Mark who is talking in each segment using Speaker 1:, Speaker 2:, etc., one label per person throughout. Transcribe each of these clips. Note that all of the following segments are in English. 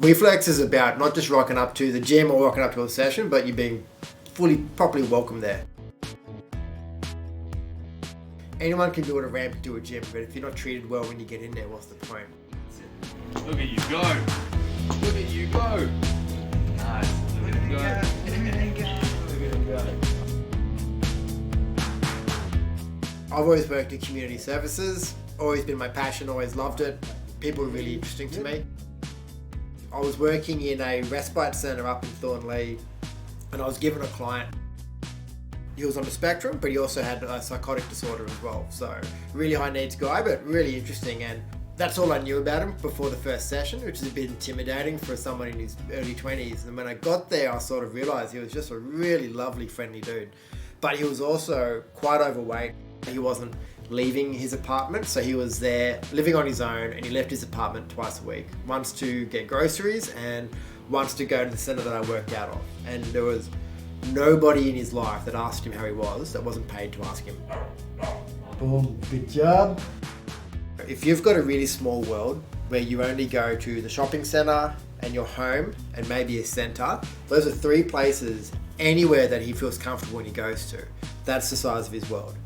Speaker 1: WeFlex is about not just rocking up to the gym or rocking up to a session, but you being properly welcome there. Anyone can build a ramp to a gym, but if you're not treated well when you get in there, what's the point?
Speaker 2: Look at you go! Look at you go! Nice. Look at him go. Look at him go.
Speaker 1: I've always worked in community services, always been my passion, always loved it. People are really interesting to me. I was working in a respite centre up in Thornlea, and I was given a client. He was on the spectrum, but he also had a psychotic disorder as well. So really high needs guy, but really interesting. And that's all I knew about him before the first session, which is a bit intimidating for someone in his early 20s. And when I got there, I sort of realised he was just a really lovely, friendly dude. But he was also quite overweight. He wasn't leaving his apartment, so he was there living on his own, and he left his apartment twice a week. Once to get groceries and once to go to the centre that I worked out of. And there was nobody in his life that asked him how he was that wasn't paid to ask him.
Speaker 3: Boom, good job.
Speaker 1: If you've got a really small world where you only go to the shopping centre and your home and maybe a centre, those are 3 places anywhere that he feels comfortable when he goes to. That's the size of his world.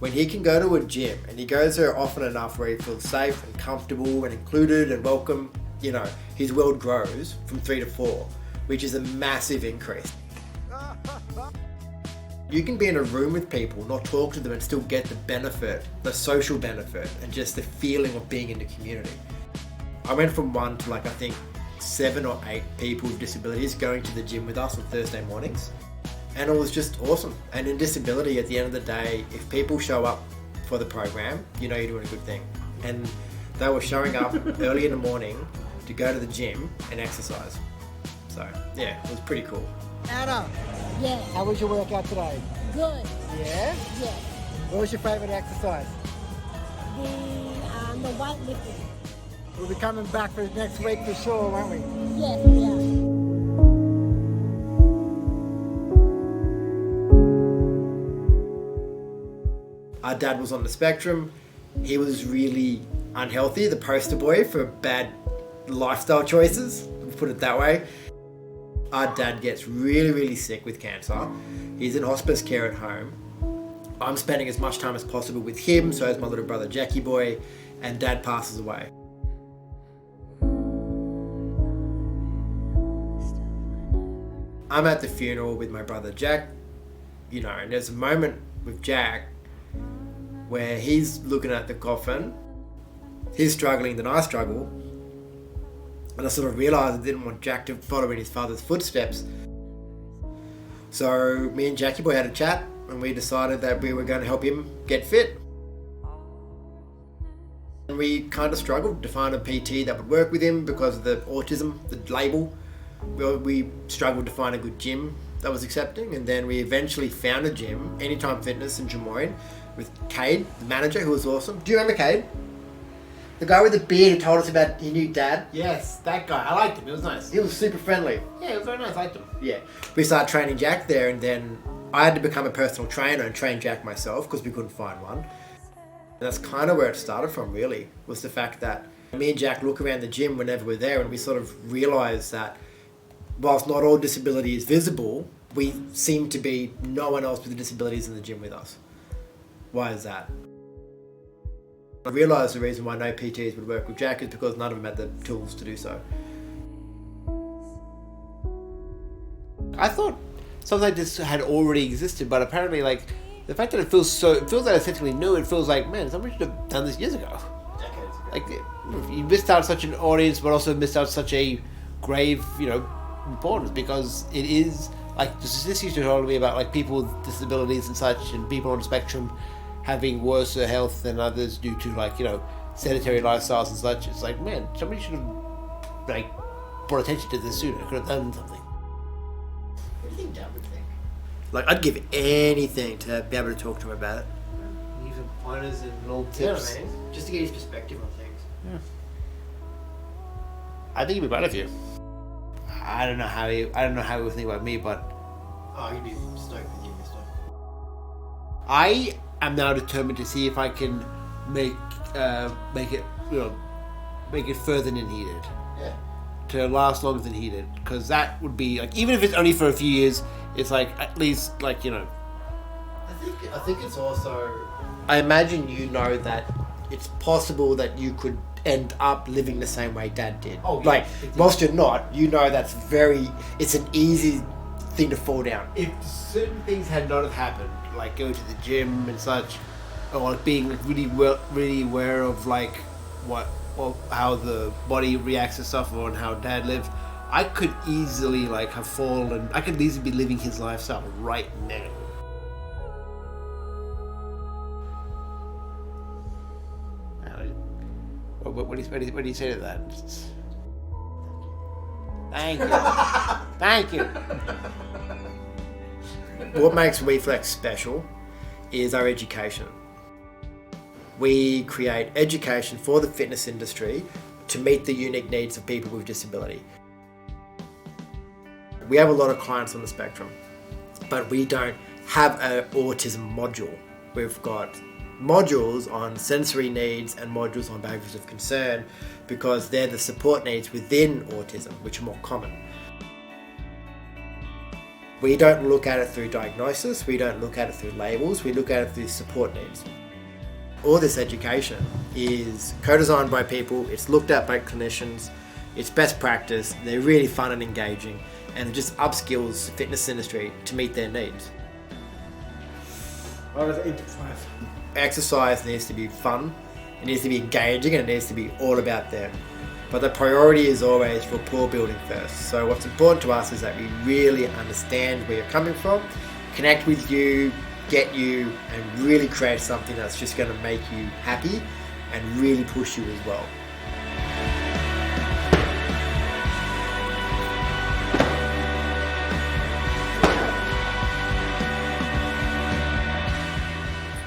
Speaker 1: When he can go to a gym and he goes there often enough where he feels safe and comfortable and included and welcome, you know, his world grows from 3 to 4, which is a massive increase. You can be in a room with people, not talk to them, and still get the benefit, the social benefit, and just the feeling of being in the community. I went from 1 to I think 7 or 8 people with disabilities going to the gym with us on Thursday mornings. And it was just awesome. And in disability, at the end of the day, if people show up for the program, you know you're doing a good thing. And they were showing up early in the morning to go to the gym and exercise. So yeah, it was pretty cool.
Speaker 3: Anna,
Speaker 4: Yeah,
Speaker 3: how was your workout today?
Speaker 4: good.
Speaker 3: Yeah?
Speaker 4: Yeah.
Speaker 3: What was your favourite exercise?
Speaker 4: The weightlifting.
Speaker 3: We'll be coming back for next week for sure, won't we?
Speaker 4: Yes, yeah.
Speaker 1: Our dad was on the spectrum. He was really unhealthy, the poster boy for bad lifestyle choices, we'll put it that way. Our dad gets really sick with cancer. He's in hospice care at home. I'm spending as much time as possible with him, so is my little brother Jackie boy, and dad passes away. I'm at the funeral with my brother Jack, you know, and there's a moment with Jack where he's looking at the coffin, he's struggling, then I struggle, and I sort of realised I didn't want Jack to follow in his father's footsteps. So me and Jackie boy had a chat, and we decided that we were going to help him get fit. And we kind of struggled to find a PT that would work with him because of the autism, the label. We struggled to find a good gym that was accepting, and then we eventually found a gym, Anytime Fitness in Drummoyne, with Cade, the manager, who was awesome. Do you remember Cade? The guy with the beard who told us about he knew dad?
Speaker 5: Yes, that guy. I liked him. It was nice.
Speaker 1: He was super friendly.
Speaker 5: Yeah, it was very nice. I liked him.
Speaker 1: Yeah. We started training Jack there, and then I had to become a personal trainer and train Jack myself because we couldn't find one. And that's kind of where it started from, really, was the fact that me and Jack look around the gym whenever we're there, and we sort of realise that whilst not all disability is visible, we seem to be no one else with disabilities in the gym with us. Why is that? I realised the reason why no PTs would work with Jack is because none of them had the tools to do so.
Speaker 5: I thought something like this had already existed, but apparently, the fact that it feels like essentially new, it feels like, man, somebody should have done this years ago.
Speaker 1: Decades ago.
Speaker 5: Like, you missed out such an audience, but also missed out such a grave, importance, because it is, like, the statistics you told me about, people with disabilities and such, and people on the spectrum having worse health than others due to, sedentary lifestyles and such. It's like, man, somebody should have, brought attention to this sooner. Could have done something.
Speaker 1: What do you think Dad would think? I'd give anything to be able to talk to him about it.
Speaker 5: Even pointers and little
Speaker 1: You know
Speaker 5: tips.
Speaker 1: what I mean? Just to get his perspective on things.
Speaker 5: Yeah. I think he'd be proud of you. I don't know how he would think about me, but
Speaker 1: Oh, he'd be stoked with you, mister.
Speaker 5: I am now determined to see if I can make it further than he did.
Speaker 1: Yeah.
Speaker 5: to last longer than he did, because that would be like, even if it's only for a few years, it's like at least like, you know.
Speaker 1: I think it's also. I imagine you know that it's possible that you could end up living the same way Dad did.
Speaker 5: Oh, yeah.
Speaker 1: Like, whilst you're not, you know it's an easy thing to fall down.
Speaker 5: If certain things had not have happened, like going to the gym and such, or like being like really aware of like how the body reacts to stuff, or how Dad lived, I could easily like have fallen. I could easily be living his lifestyle right now. What do you say to that? Thank you. Thank you.
Speaker 1: What makes Reflex special is our education. We create education for the fitness industry to meet the unique needs of people with disability. We have a lot of clients on the spectrum, but we don't have an autism module. We've got modules on sensory needs and modules on behaviours of concern, because they're the support needs within autism, which are more common. We don't look at it through diagnosis, we don't look at it through labels, we look at it through support needs. All this education is co-designed by people, it's looked at by clinicians, it's best practice, they're really fun and engaging, and it just upskills the fitness industry to meet their needs. Exercise needs to be fun, it needs to be engaging, and it needs to be all about them. But the priority is always rapport building first. So what's important to us is that we really understand where you're coming from, connect with you, get you, and really create something that's just going to make you happy and really push you as well.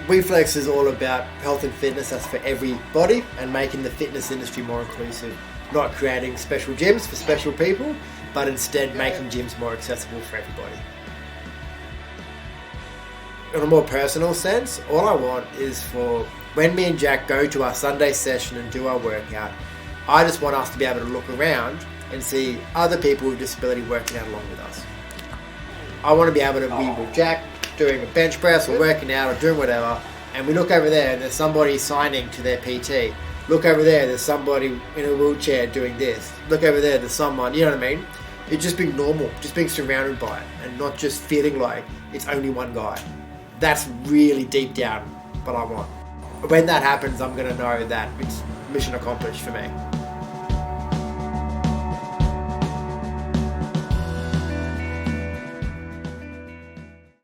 Speaker 1: Reflex is all about health and fitness, that's for everybody, and making the fitness industry more inclusive. Not creating special gyms for special people, but instead making gyms more accessible for everybody. In a more personal sense, all I want is for when me and Jack go to our Sunday session and do our workout, I just want us to be able to look around and see other people with disability working out along with us. I want to be able to be with Jack doing a bench press or working out or doing whatever, and we look over there and there's somebody signing to their PT. Look over there, there's somebody in a wheelchair doing this. Look over there, there's someone, you know what I mean? It's just being normal, just being surrounded by it, and not just feeling like it's only one guy. That's really deep down what I want. When that happens, I'm going to know that it's mission accomplished for me.